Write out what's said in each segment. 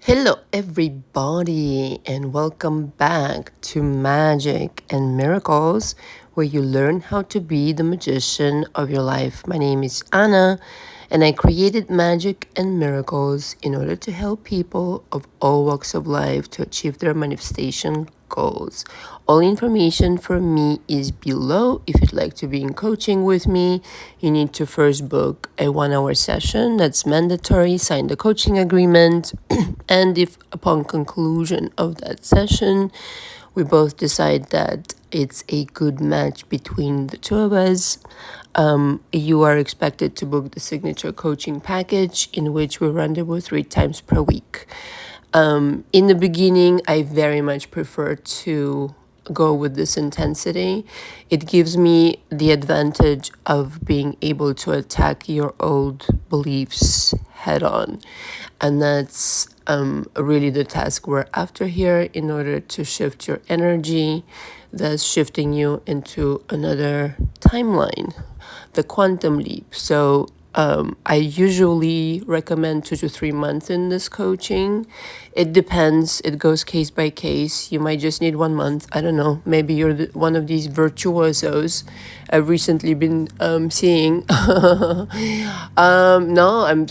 Hello, everybody, and welcome back to Magic and Miracles, where you learn how to be the magician of your life. My name is Anna, and I created Magic and Miracles in order to help people of all walks of life to achieve their manifestation goals. All information from me is below. If you'd like to be in coaching with me, you need to first book a 1 hour session. That's mandatory. Sign the coaching agreement. And if upon conclusion of that session, we both decide that it's a good match between the two of us, you are expected to book the signature coaching package, in which we rendezvous 3 times per week. In the beginning, I very much prefer to go with this intensity. It gives me the advantage of being able to attack your old beliefs head on. And that's really the task we're after here, in order to shift your energy. That's shifting you into another timeline, the quantum leap. So I usually recommend 2 to 3 months in this coaching. It depends. It goes case by case. You might just need 1 month. I don't know. Maybe you're one of these virtuosos I've recently been seeing.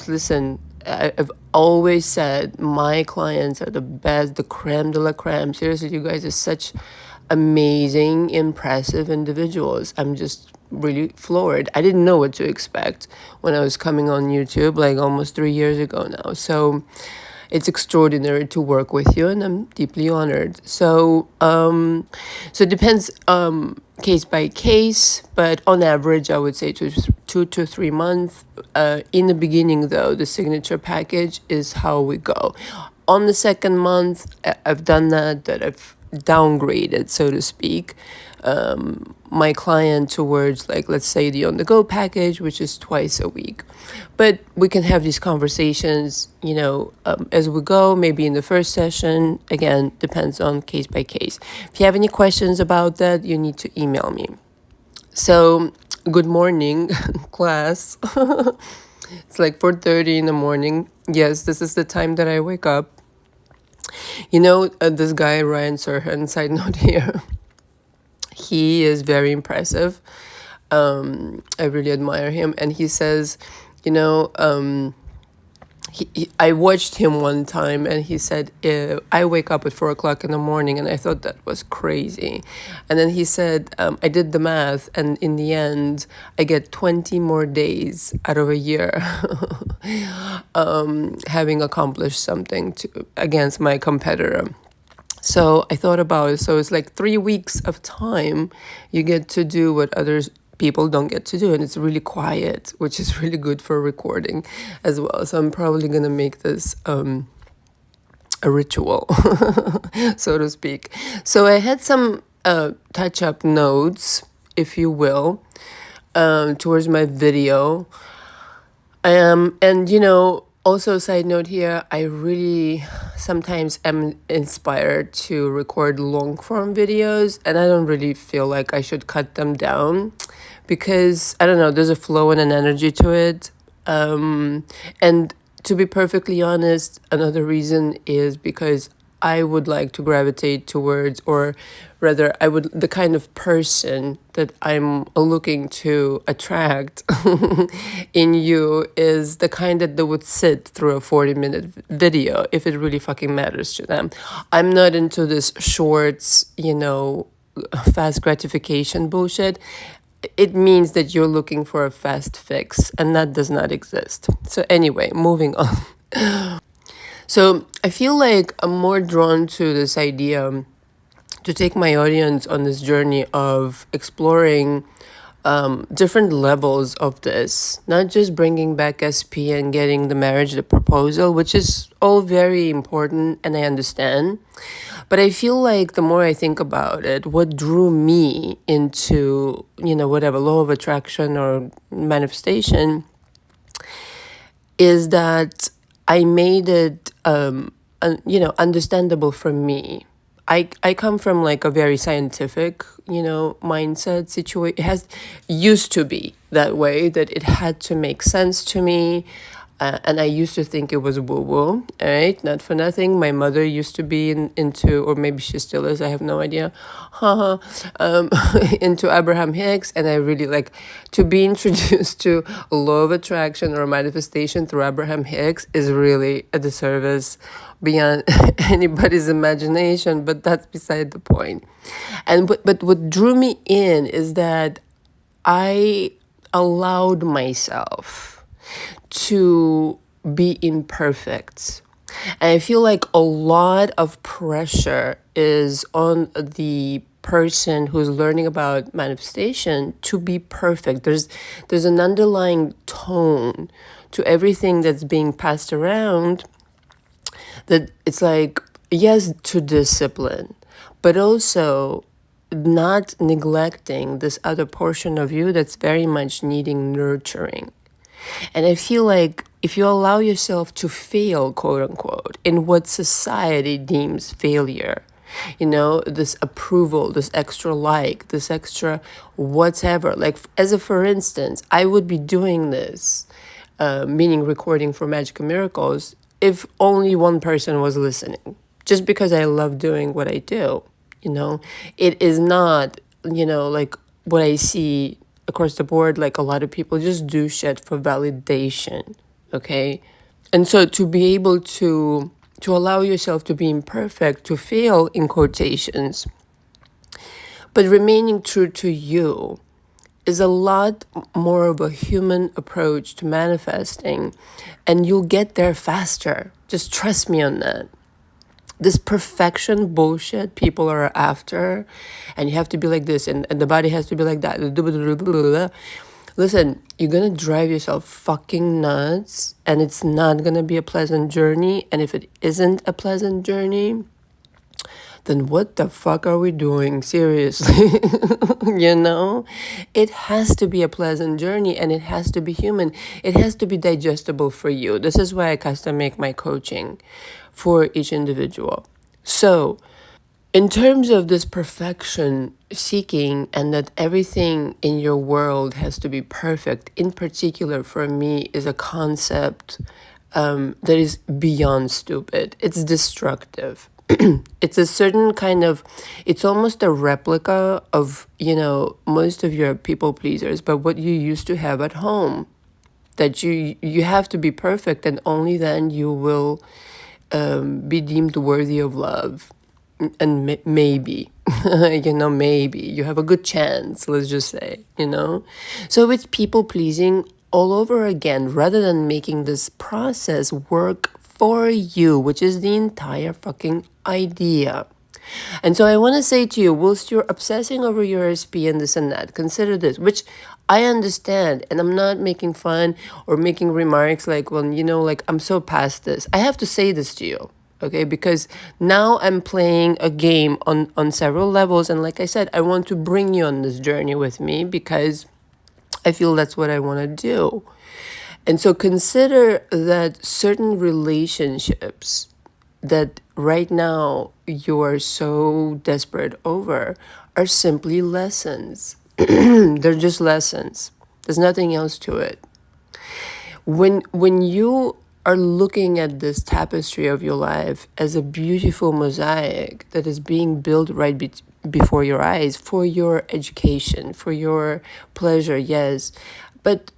Listen, I've always said my clients are the best, the creme de la creme. Seriously, you guys are such amazing, impressive individuals. I'm just really floored. I didn't know what to expect when I was coming on YouTube like almost 3 years ago now. So it's extraordinary to work with you, and I'm deeply honored. So it depends case by case, but on average, I would say 2 to 3 months. In the beginning, though, the signature package is how we go. On the second month, I've done that I've downgraded, so to speak, my client towards, like, let's say the on-the-go package, which is twice a week. But we can have these conversations, as we go, maybe in the first session. Again, depends on case by case. If you have any questions about that, you need to email me. So, good morning, class. It's like 4:30 in the morning. Yes, this is the time that I wake up. This guy, Ryan Serhan, side note here, he is very impressive. I really admire him. And he says, I watched him one time, and he said, I wake up at 4 o'clock in the morning, and I thought that was crazy. And then he said, I did the math, and in the end, I get 20 more days out of a year having accomplished something against my competitor. So I thought about it. So it's like 3 weeks of time you get to do what others people don't get to do, and it's really quiet, which is really good for recording as well. So I'm probably gonna make this a ritual, so to speak. So I had some touch-up notes, if you will, towards my video, and also, side note here, I really sometimes am inspired to record long form videos, and I don't really feel like I should cut them down, because I don't know, there's a flow and an energy to it. And to be perfectly honest, another reason is because I would like to gravitate towards, or rather, the kind of person that I'm looking to attract in you is the kind that they would sit through a 40-minute video if it really fucking matters to them. I'm not into this shorts, fast gratification bullshit. It means that you're looking for a fast fix, and that does not exist. So anyway, moving on. So I feel like I'm more drawn to this idea to take my audience on this journey of exploring different levels of this, not just bringing back SP and getting the marriage, the proposal, which is all very important, and I understand. But I feel like the more I think about it, what drew me into, whatever, law of attraction or manifestation, is that I made it, understandable for me. I come from like a very scientific, mindset situation. It used to be that way, that it had to make sense to me. And I used to think it was woo-woo, right? Not for nothing. My mother used to be into, or maybe she still is, I have no idea, into Abraham Hicks. And I really like to be introduced to law of attraction or manifestation through Abraham Hicks is really a disservice beyond anybody's imagination, but that's beside the point. But what drew me in is that I allowed myself to be imperfect. And I feel like a lot of pressure is on the person who's learning about manifestation to be perfect. There's an underlying tone to everything that's being passed around that it's like, yes, to discipline, but also not neglecting this other portion of you that's very much needing nurturing. And I feel like if you allow yourself to fail, quote unquote, in what society deems failure, this approval, this extra like, this extra whatever, like as a for instance, I would be doing this, meaning recording for Magic and Miracles, if only one person was listening, just because I love doing what I do. It is not, like what I see across the board, like a lot of people just do shit for validation, okay? And so to be able to allow yourself to be imperfect, to fail in quotations, but remaining true to you is a lot more of a human approach to manifesting, and you'll get there faster. Just trust me on that. This perfection bullshit people are after, and you have to be like this, and the body has to be like that. Listen, you're gonna drive yourself fucking nuts, and it's not gonna be a pleasant journey. And if it isn't a pleasant journey, then what the fuck are we doing? Seriously. It has to be a pleasant journey, and it has to be human. It has to be digestible for you. This is why I custom make my coaching for each individual. So in terms of this perfection seeking and that everything in your world has to be perfect, in particular for me is a concept that is beyond stupid. It's destructive. It's a certain kind of, it's almost a replica of, most of your people pleasers, but what you used to have at home, that you have to be perfect, and only then you will be deemed worthy of love. And maybe, maybe you have a good chance, let's just say, So it's people pleasing all over again, rather than making this process work for you, which is the entire fucking idea. And so I want to say to you, whilst you're obsessing over your SP and this and that, consider this, which I understand, and I'm not making fun or making remarks like, well, like I'm so past this. I have to say this to you, okay? Because now I'm playing a game on several levels. And like I said, I want to bring you on this journey with me because I feel that's what I want to do. And so consider that certain relationships that right now you are so desperate over are simply lessons. They're just lessons. There's nothing else to it. When you are looking at this tapestry of your life as a beautiful mosaic that is being built right before your eyes for your education, for your pleasure, yes, but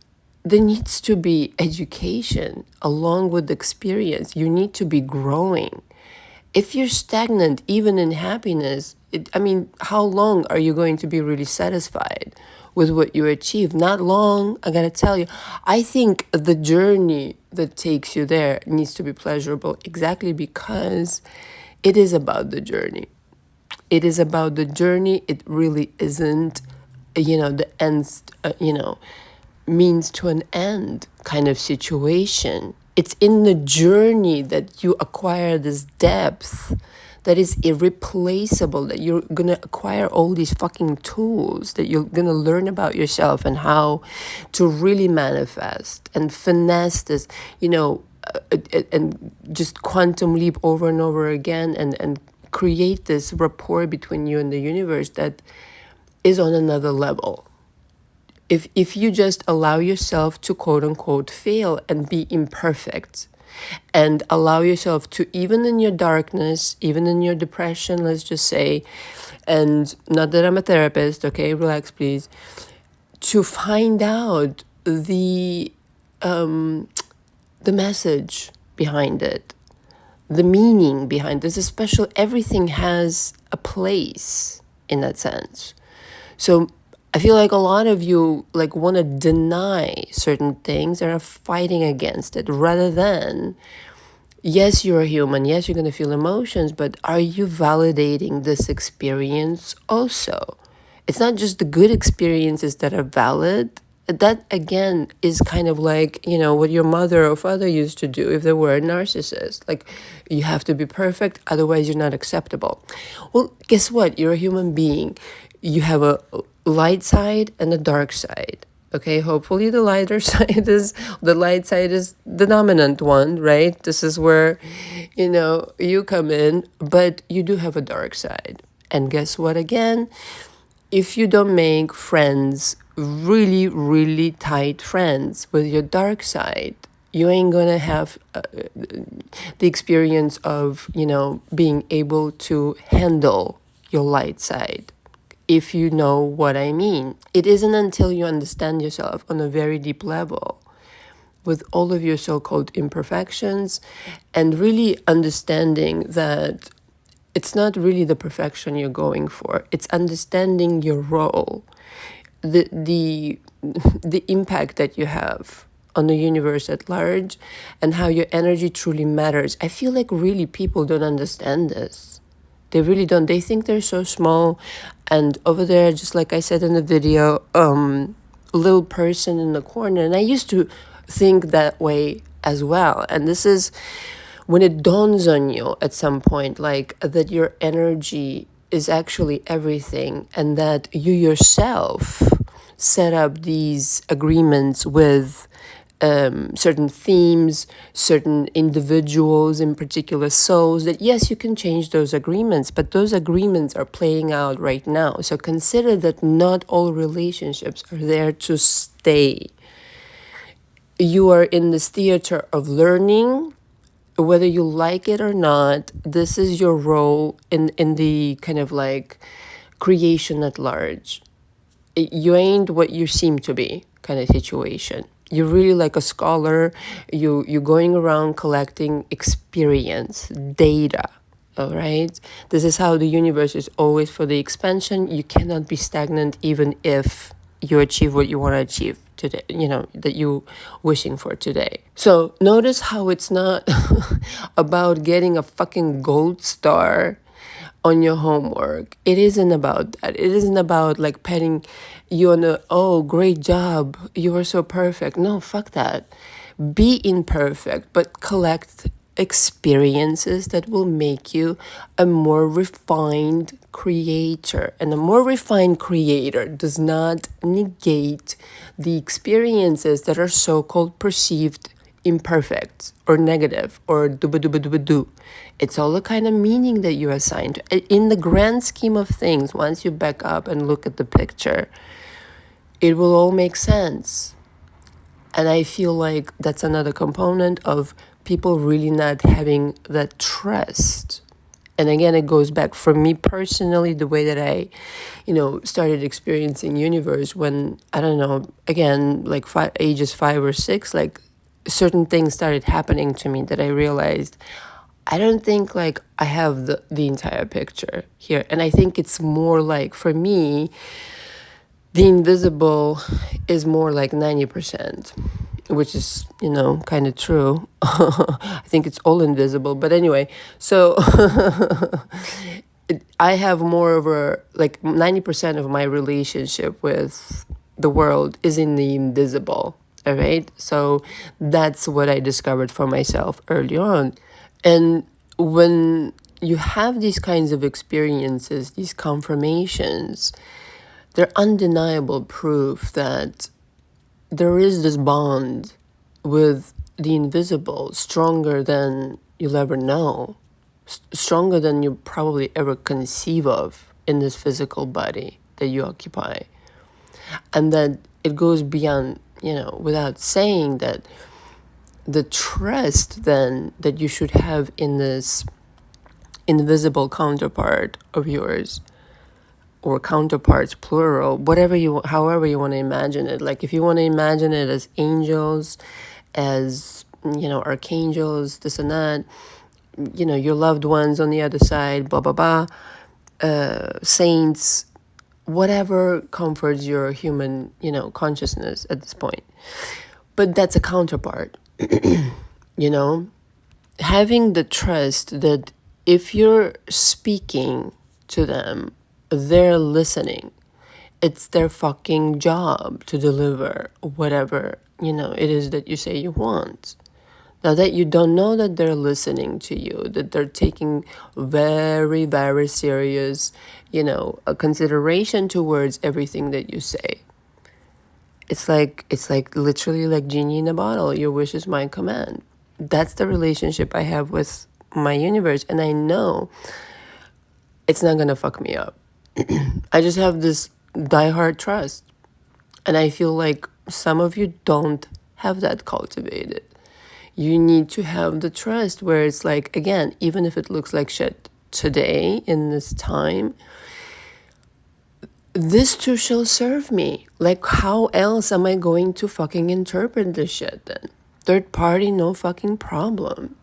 there needs to be education along with experience. You need to be growing. If you're stagnant, even in happiness, how long are you going to be really satisfied with what you achieve? Not long, I gotta tell you. I think the journey that takes you there needs to be pleasurable, exactly because it is about the journey. It is about the journey. It really isn't, the ends, means to an end kind of situation. It's in the journey that you acquire this depth that is irreplaceable, that you're going to acquire all these fucking tools, that you're going to learn about yourself and how to really manifest and finesse this, and just quantum leap over and over again and create this rapport between you and the universe that is on another level. If you just allow yourself to quote unquote fail and be imperfect, and allow yourself to, even in your darkness, even in your depression, let's just say, and not that I'm a therapist, okay, relax please, to find out the message behind it, the meaning behind this. Is special. Everything has a place in that sense. So I feel like a lot of you like want to deny certain things and are fighting against it, rather than, yes, you're a human, yes, you're going to feel emotions, but are you validating this experience also? It's not just the good experiences that are valid. That again is kind of like, what your mother or father used to do if they were a narcissist. Like, you have to be perfect, otherwise you're not acceptable. Well, guess what? You're a human being. You have a light side and a dark side. Okay, hopefully the light side is the dominant one, right? This is where, you come in, but you do have a dark side. And guess what again? If you don't make friends, really, really tight friends with your dark side, you ain't gonna have the experience of, being able to handle your light side, if you know what I mean. It isn't until you understand yourself on a very deep level, with all of your so-called imperfections, and really understanding that it's not really the perfection you're going for. It's understanding your role, the impact that you have on the universe at large, and how your energy truly matters. I feel like really people don't understand this. They really don't. They think they're so small, and over there, just like I said in the video, little person in the corner. And I used to think that way as well. And this is when it dawns on you at some point, like that your energy is actually everything, and that you yourself set up these agreements with certain themes, certain individuals, in particular souls, that yes, you can change those agreements, but those agreements are playing out right now. So consider that not all relationships are there to stay. You are in this theater of learning, whether you like it or not. This is your role in the kind of like creation at large. You ain't what you seem to be kind of situation. You're really like a scholar. You're going around collecting experience, data. All right. This is how the universe is always for the expansion. You cannot be stagnant, even if you achieve what you want to achieve today, that you wishing for today. So notice how it's not about getting a fucking gold star on your homework. It isn't about that. It isn't about like patting you on the, oh, great job, you are so perfect. No, fuck that. Be imperfect, but collect experiences that will make you a more refined creator. And a more refined creator does not negate the experiences that are so-called perceived imperfect or negative or do. It's all the kind of meaning that you assign to. In the grand scheme of things, once you back up and look at the picture, it will all make sense. And I feel like that's another component of people really not having that trust. And again, it goes back for me personally, the way that I, started experiencing universe when, I don't know, again, like ages 5 or 6, like certain things started happening to me that I realized I don't think like I have the entire picture here. And I think it's more like, for me, the invisible is more like 90%, which is, kind of true. I think it's all invisible. But anyway, so I have more of a, like 90% of my relationship with the world is in the invisible. All right. So that's what I discovered for myself early on. And when you have these kinds of experiences, these confirmations, they're undeniable proof that there is this bond with the invisible, stronger than you'll ever know, stronger than you probably ever conceive of in this physical body that you occupy. And that it goes beyond, without saying that the trust then that you should have in this invisible counterpart of yours, or counterparts plural, however you want to imagine it. Like if you want to imagine it as angels, as archangels, this and that, your loved ones on the other side, blah blah blah, saints, whatever comforts your human consciousness at this point. But that's a counterpart. Having the trust that if you're speaking to them, they're listening. It's their fucking job to deliver whatever, it is that you say you want. Now that you don't know that they're listening to you, that they're taking very, very serious, a consideration towards everything that you say. It's like literally like genie in a bottle. Your wish is my command. That's the relationship I have with my universe. And I know it's not going to fuck me up. I just have this diehard trust. And I feel like some of you don't have that cultivated. You need to have the trust where it's like, again, even if it looks like shit today in this time, this too shall serve me. Like, how else am I going to fucking interpret this shit then? Third party, no fucking problem.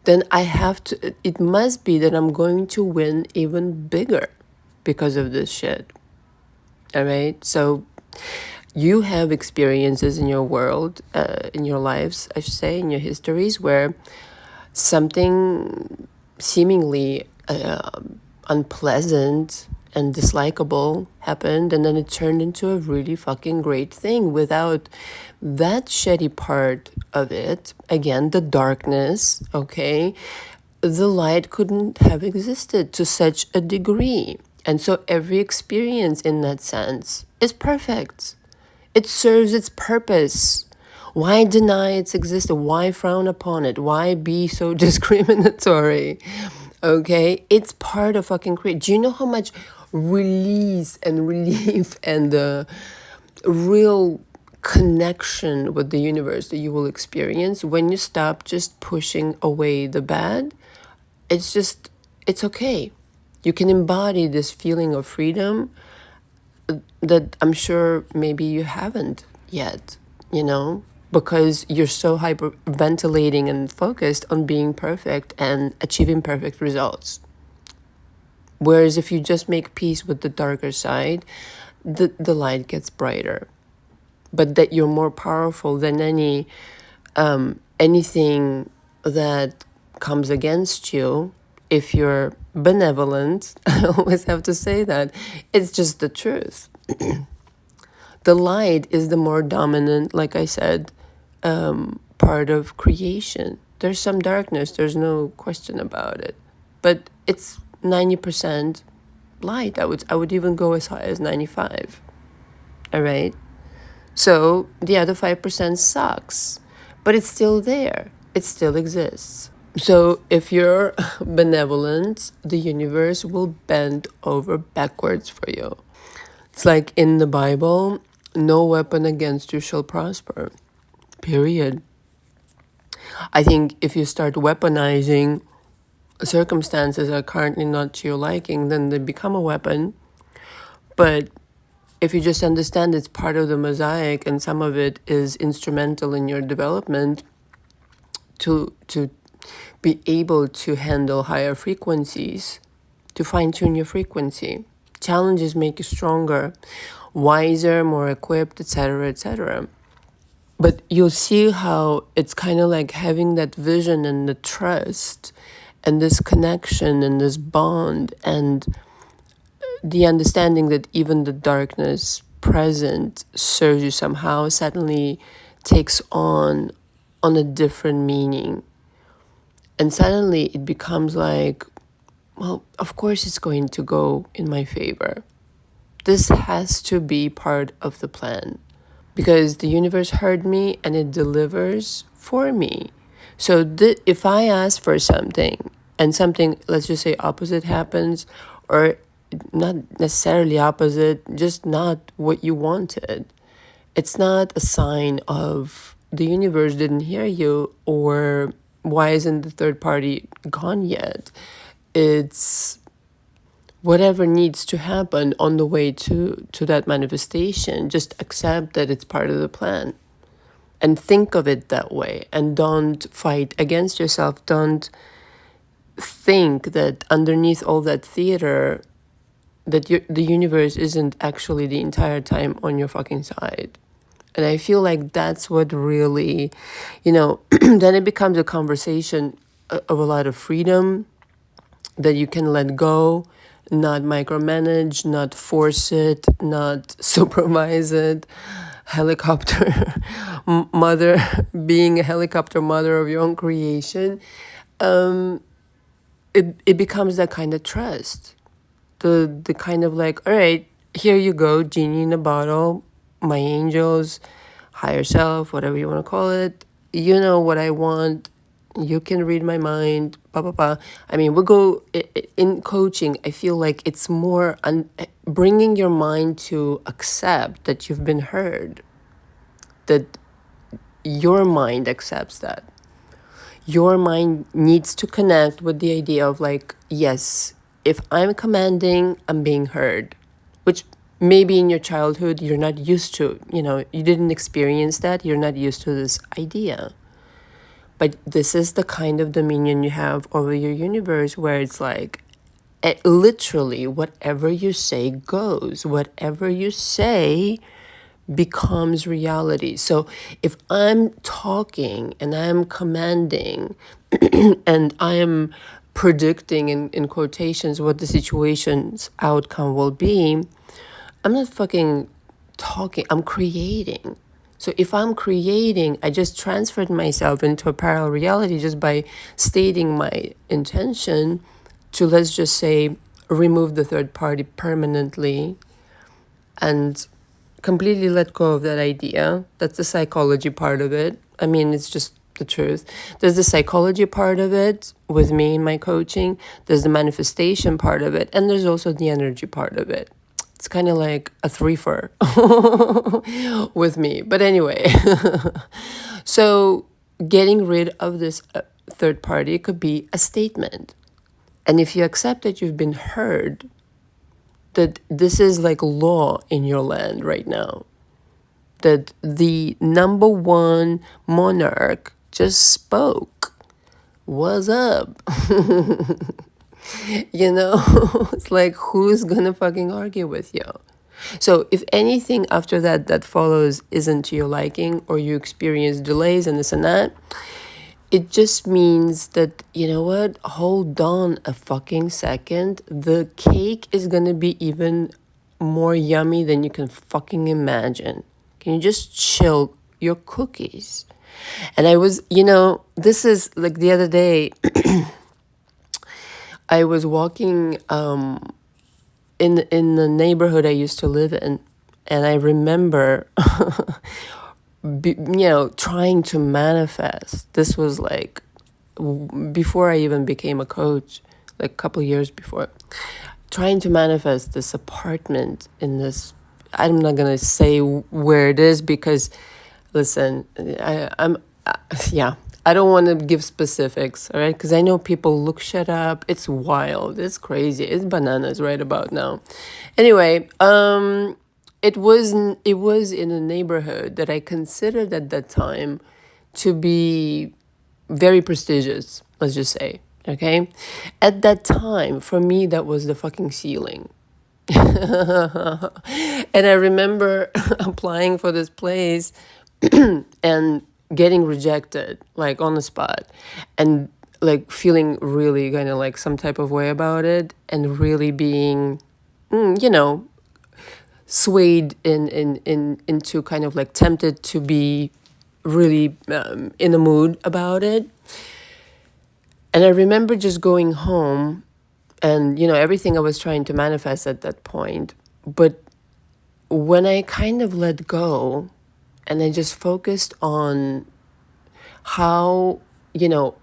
Then it must be that I'm going to win even bigger because of this shit. All right? So you have experiences in your world, in your lives, I should say, in your histories, where something seemingly unpleasant and dislikable happened, and then it turned into a really fucking great thing. Without that shitty part of it, again, the darkness, okay, the light couldn't have existed to such a degree. And so every experience in that sense is perfect. It serves its purpose. Why deny its existence? Why frown upon it? Why be so discriminatory? Okay, it's part of fucking create. Do you know how much release and relief and the real connection with the universe that you will experience when you stop just pushing away the bad? It's okay. You can embody this feeling of freedom that I'm sure maybe you haven't yet, because you're so hyperventilating and focused on being perfect and achieving perfect results. Whereas if you just make peace with the darker side, the light gets brighter. But that you're more powerful than anything that comes against you. If you're benevolent, I always have to say that, it's just the truth. The light is the more dominant, like I said, part of creation. There's some darkness, there's no question about it. But it's 90% light. I would even go as high as 95. All right? So the other 5% sucks, but it's still there. It still exists. So if you're benevolent, the universe will bend over backwards for you. It's like in the Bible, no weapon against you shall prosper. Period. I think if you start weaponizing circumstances that are currently not to your liking, then they become a weapon. But if you just understand it's part of the mosaic and some of it is instrumental in your development to be able to handle higher frequencies, to fine-tune your frequency. Challenges make you stronger, wiser, more equipped, etc., etc. But you'll see how it's kind of like having that vision and the trust and this connection and this bond and the understanding that even the darkness present serves you somehow suddenly takes on a different meaning. And suddenly it becomes like, well, of course it's going to go in my favor. This has to be part of the plan because the universe heard me and it delivers for me. So if I ask for something and something, let's just say opposite happens, or not necessarily opposite, just not what you wanted, It's not a sign of the universe didn't hear you, or why isn't the third party gone yet. It's whatever needs to happen on the way to that manifestation. Just accept that it's part of the plan and think of it that way, and don't fight against yourself. Don't think that underneath all that theater that the universe isn't actually the entire time on your fucking side. And I feel like that's what really, then it becomes a conversation of a lot of freedom, that you can let go, not micromanage, not force it, not supervise it. Helicopter mother, being a helicopter mother of your own creation, it becomes that kind of trust. The kind of like, all right, here you go, genie in a bottle, my angels, higher self, whatever you want to call it. You know what I want. You can read my mind, blah, blah, blah. I mean, in coaching, I feel like it's more bringing your mind to accept that you've been heard, that your mind accepts that. Your mind needs to connect with the idea of like, yes, if I'm commanding, I'm being heard, which maybe in your childhood you're not used to, you didn't experience that, you're not used to this idea. But this is the kind of dominion you have over your universe, where it's like, literally whatever you say goes. Whatever you say becomes reality. So if I'm talking and I'm commanding and I am predicting in quotations what the situation's outcome will be, I'm not fucking talking, I'm creating. So if I'm creating, I just transferred myself into a parallel reality just by stating my intention to, let's just say, remove the third party permanently and completely let go of that idea. That's the psychology part of it. I mean, it's just the truth. There's the psychology part of it with me in my coaching. There's the manifestation part of it. And there's also the energy part of it. It's kind of like a threefer with me. But anyway, so getting rid of this third party could be a statement. And if you accept that you've been heard, that this is like law in your land right now, that the number one monarch just spoke. What's up? It's like, who's gonna fucking argue with you? So if anything after that follows isn't to your liking, or you experience delays and this and that, it just means that, you know what, hold on a fucking second. The cake is gonna be even more yummy than you can fucking imagine. Can you just chill your cookies? And I was, this is like the other day, I was walking in the neighborhood I used to live in, and I remember trying to manifest. This was like before I even became a coach, like a couple of years before, trying to manifest this apartment in this, I'm not going to say where it is because, listen, I don't want to give specifics, all right? Because I know people look shit up. It's wild. It's crazy. It's bananas right about now. Anyway, it was in a neighborhood that I considered at that time to be very prestigious, let's just say, okay? At that time, for me, that was the fucking ceiling. And I remember applying for this place and getting rejected, like on the spot, and like feeling really kind of like some type of way about it, and really being, swayed into kind of like tempted to be really in the mood about it. And I remember just going home and, everything I was trying to manifest at that point. But when I kind of let go and I just focused on how,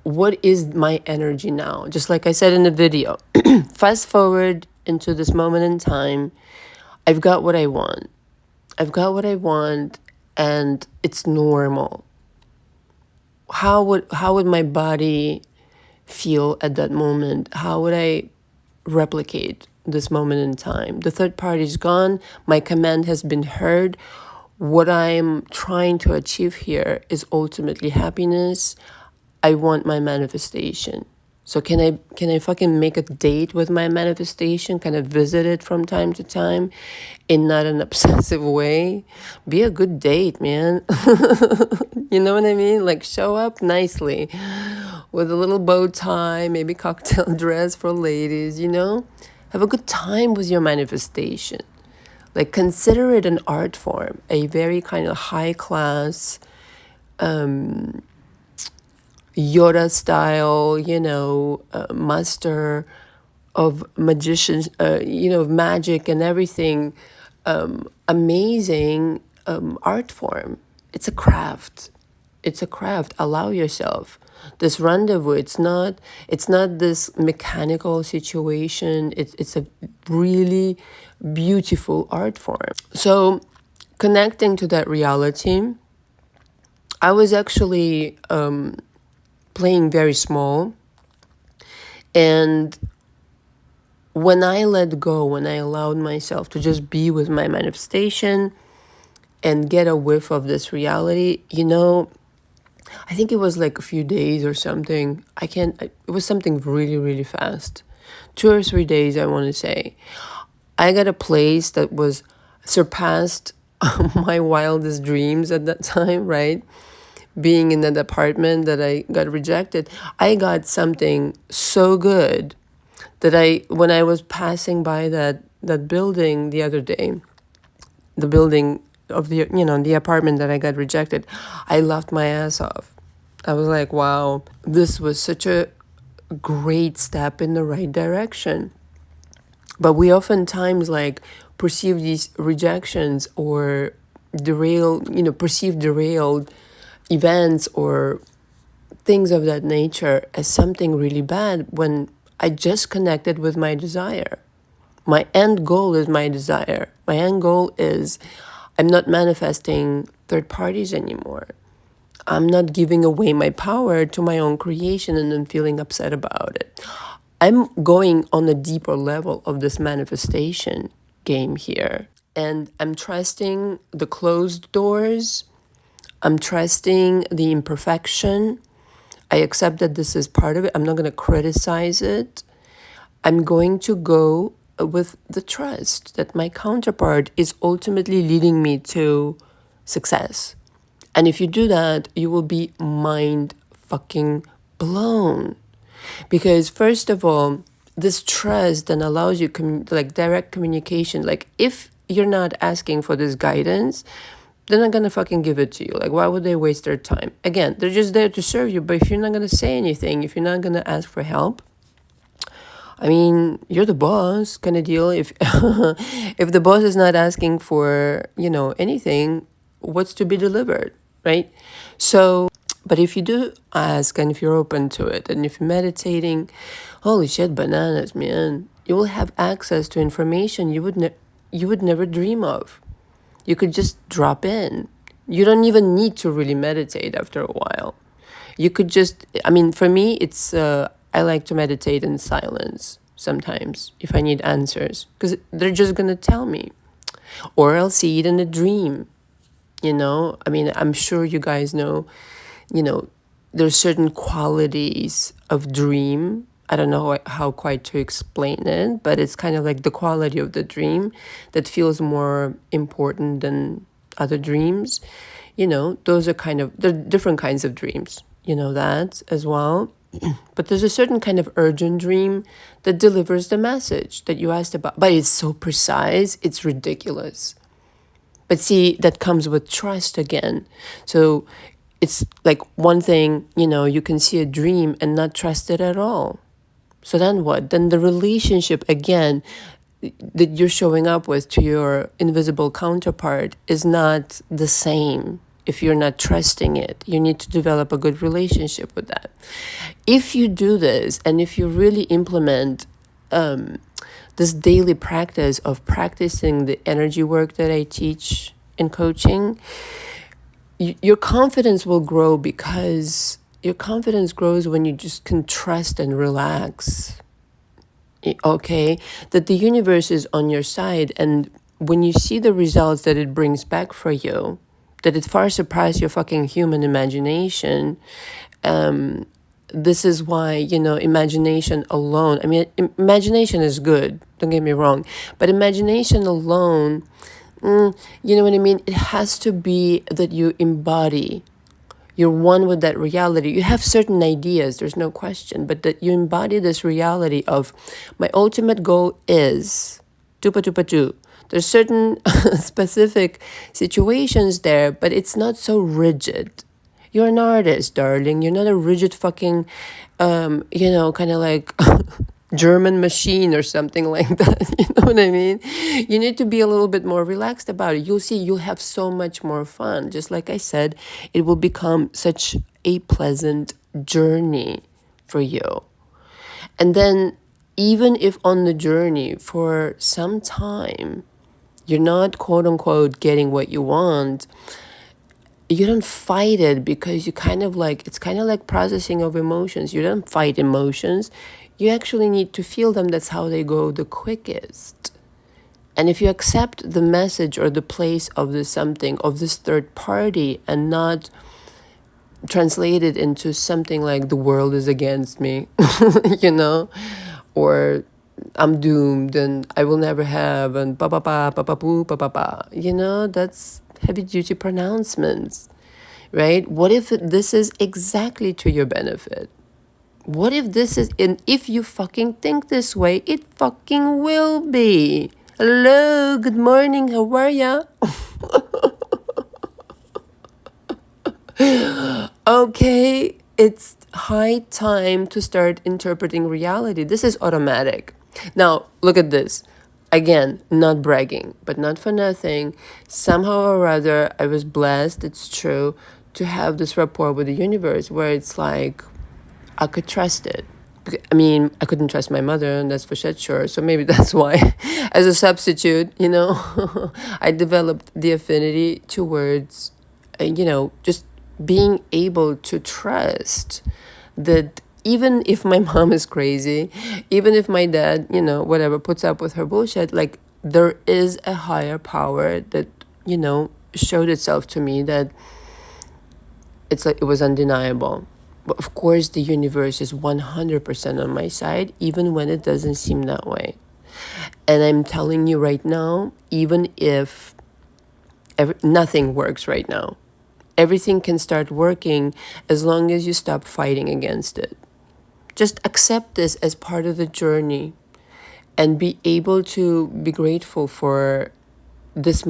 what is my energy now? Just like I said in the video, fast forward into this moment in time, I've got what I want. I've got what I want, and it's normal. How would my body feel at that moment? How would I replicate this moment in time? The third party is gone. My command has been heard. What I'm trying to achieve here is ultimately happiness. I want my manifestation. So can I fucking make a date with my manifestation? Kind of visit it from time to time in not an obsessive way? Be a good date, man. You know what I mean? Like, show up nicely with a little bow tie, maybe cocktail dress for ladies, you know? Have a good time with your manifestation. Like, consider it an art form, a very kind of high class, Yoda style, master of magicians, of magic and everything, amazing art form. It's a craft. It's a craft. Allow yourself this rendezvous. It's not this mechanical situation. It's a really beautiful art form. So connecting to that reality, I was actually playing very small. And when I let go, when I allowed myself to just be with my manifestation and get a whiff of this reality, I think it was like a few days or something. It was something really, really fast. 2 or 3 days, I want to say. I got a place that was surpassed my wildest dreams at that time, right? Being in that apartment that I got rejected, I got something so good that when I was passing by that building the other day, the building of the apartment that I got rejected, I laughed my ass off. I was like, wow, this was such a great step in the right direction. But we oftentimes perceive these rejections or perceived derailed events or things of that nature as something really bad when I just connected with my desire. My end goal is my desire. My end goal is I'm not manifesting third parties anymore. I'm not giving away my power to my own creation and then feeling upset about it. I'm going on a deeper level of this manifestation game here. And I'm trusting the closed doors. I'm trusting the imperfection. I accept that this is part of it. I'm not going to criticize it. I'm going to go with the trust that my counterpart is ultimately leading me to success. And if you do that, you will be mind fucking blown. Because first of all, this trust then allows you direct communication. Like, if you're not asking for this guidance, they're not going to fucking give it to you. Like, why would they waste their time? Again, they're just there to serve you. But if you're not going to say anything, if you're not going to ask for help, I mean, you're the boss kind of deal. If if the boss is not asking for, anything, what's to be delivered, right? So, but if you do ask and if you're open to it and if you're meditating, holy shit, bananas, man, you will have access to information you would never dream of. You could just drop in. You don't even need to really meditate after a while. You could just, for me, it's, I like to meditate in silence sometimes if I need answers, because they're just going to tell me. Or I'll see it in a dream, I'm sure you guys know, there's certain qualities of dream. I don't know how quite to explain it, but it's kind of like the quality of the dream that feels more important than other dreams. Those are they're different kinds of dreams, that as well. But there's a certain kind of urgent dream that delivers the message that you asked about. But it's so precise, it's ridiculous. But see, that comes with trust again. So it's like one thing, you can see a dream and not trust it at all. So then what? Then the relationship, again, that you're showing up with to your invisible counterpart is not the same if you're not trusting it. You need to develop a good relationship with that. If you do this and if you really implement this daily practice of practicing the energy work that I teach in coaching, your confidence will grow, because your confidence grows when you just can trust and relax. Okay, that the universe is on your side, and when you see the results that it brings back for you, that it far surpasses your fucking human imagination. This is why, imagination alone, I mean, imagination is good, don't get me wrong, but imagination alone, you know what I mean, it has to be that you embody, you're one with that reality. You have certain ideas, there's no question, but that you embody this reality of, my ultimate goal is tupa tupa tu. There's certain specific situations there, but it's not so rigid. You're an artist, darling. You're not a rigid fucking, kind of like German machine or something like that. You know what I mean? You need to be a little bit more relaxed about it. You'll see, you'll have so much more fun. Just like I said, it will become such a pleasant journey for you. And then, even if on the journey for some time, you're not quote unquote getting what you want, you don't fight it, because you kind of like, it's kind of like processing of emotions. You don't fight emotions. You actually need to feel them. That's how they go the quickest. And if you accept the message or the place of this something, of this third party, and not translate it into something like the world is against me, or I'm doomed and I will never have, and pa pa pa pa pa poo pa pa pa. That's heavy duty pronouncements, right? What if this is exactly to your benefit? What if this is, and if you fucking think this way, it fucking will be. Hello, good morning, how are ya? Okay, it's high time to start interpreting reality. This is automatic. Now, look at this. Again, not bragging, but not for nothing. Somehow or other, I was blessed, it's true, to have this rapport with the universe where it's like, I could trust it. I mean, I couldn't trust my mother, and that's for sure. So maybe that's why, as a substitute, I developed the affinity towards, just being able to trust that even if my mom is crazy, even if my dad, whatever, puts up with her bullshit, like, there is a higher power that, showed itself to me, that it's like, it was undeniable. But of course, the universe is 100% on my side, even when it doesn't seem that way. And I'm telling you right now, even if nothing works right now, everything can start working as long as you stop fighting against it. Just accept this as part of the journey, and be able to be grateful for this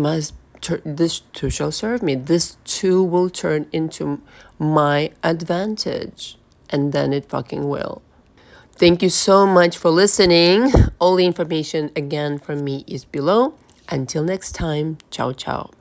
too shall serve me. This too will turn into my advantage, and then it fucking will. Thank you so much for listening. All the information again from me is below. Until next time, ciao ciao.